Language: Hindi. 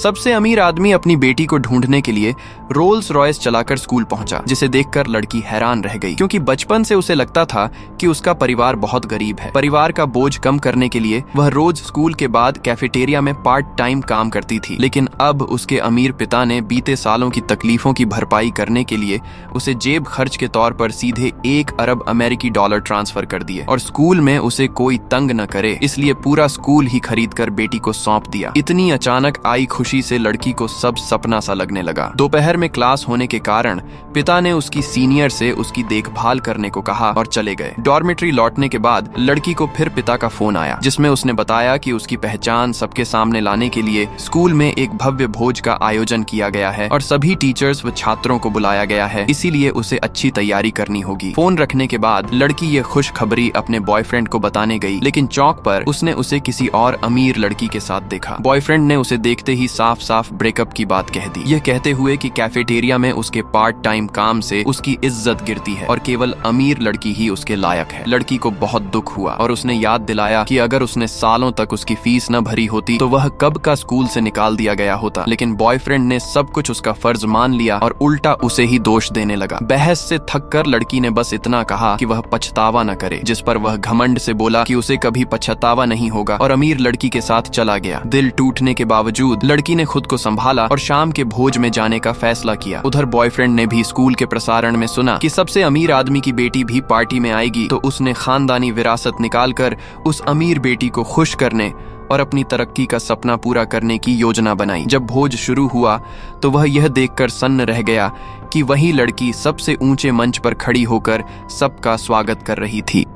सबसे अमीर आदमी अपनी बेटी को ढूंढने के लिए रोल्स रॉयस चलाकर स्कूल पहुंचा, जिसे देखकर लड़की हैरान रह गई, क्योंकि बचपन से उसे लगता था कि उसका परिवार बहुत गरीब है। परिवार का बोझ कम करने के लिए वह रोज स्कूल के बाद कैफेटेरिया में पार्ट टाइम काम करती थी, लेकिन अब उसके अमीर पिता ने बीते सालों की तकलीफों की भरपाई करने के लिए उसे जेब खर्च के तौर पर सीधे 1 अरब अमेरिकी डॉलर ट्रांसफर कर दिए और स्कूल में उसे कोई तंग न करे, इसलिए पूरा स्कूल ही खरीद कर बेटी को सौंप दिया। इतनी अचानक आई खुशी से लड़की को सब सपना सा लगने लगा। दोपहर में क्लास होने के कारण पिता ने उसकी सीनियर से उसकी देखभाल करने को कहा और चले गए। डॉर्मेट्री लौटने के बाद लड़की को फिर पिता का फोन आया, जिसमें उसने बताया कि उसकी पहचान सबके सामने लाने के लिए स्कूल में एक भव्य भोज का आयोजन किया गया है और सभी टीचर्स व छात्रों को बुलाया गया है, इसीलिए उसे अच्छी तैयारी करनी होगी। फोन रखने के बाद लड़की ये खुशखबरी अपने बॉयफ्रेंड को बताने गई, लेकिन चौक पर उसने उसे किसी और अमीर लड़की के साथ देखा। बॉयफ्रेंड ने उसे देखते ही साफ साफ ब्रेकअप की बात कह दी, यह कहते हुए कि कैफेटेरिया में उसके पार्ट टाइम काम से उसकी इज्जत गिरती है और केवल अमीर लड़की ही उसके लायक है। लड़की को बहुत दुख हुआ और उसने याद दिलाया कि अगर उसने सालों तक उसकी फीस न भरी होती तो वह कब का स्कूल से निकाल दिया गया होता, लेकिन बॉयफ्रेंड ने सब कुछ उसका फर्ज मान लिया और उल्टा उसे ही दोष देने लगा। बहस से थक कर लड़की ने बस इतना कहा कि वह पछतावा न करे, जिस पर वह घमंड से बोला कि उसे कभी पछतावा नहीं होगा और अमीर लड़की के साथ चला गया। दिल टूटने के बावजूद लड़की ने खुद को संभाला और शाम के भोज में जाने का फैसला किया। उधर बॉयफ्रेंड ने भी स्कूल के प्रसारण में सुना कि सबसे अमीर आदमी की बेटी भी पार्टी में आएगी, तो उसने खानदानी विरासत निकालकर उस अमीर बेटी को खुश करने और अपनी तरक्की का सपना पूरा करने की योजना बनाई। जब भोज शुरू हुआ तो वह यह देखकर सन्न रह गया कि वही लड़की सबसे ऊंचे मंच पर खड़ी होकर सबका स्वागत कर रही थी।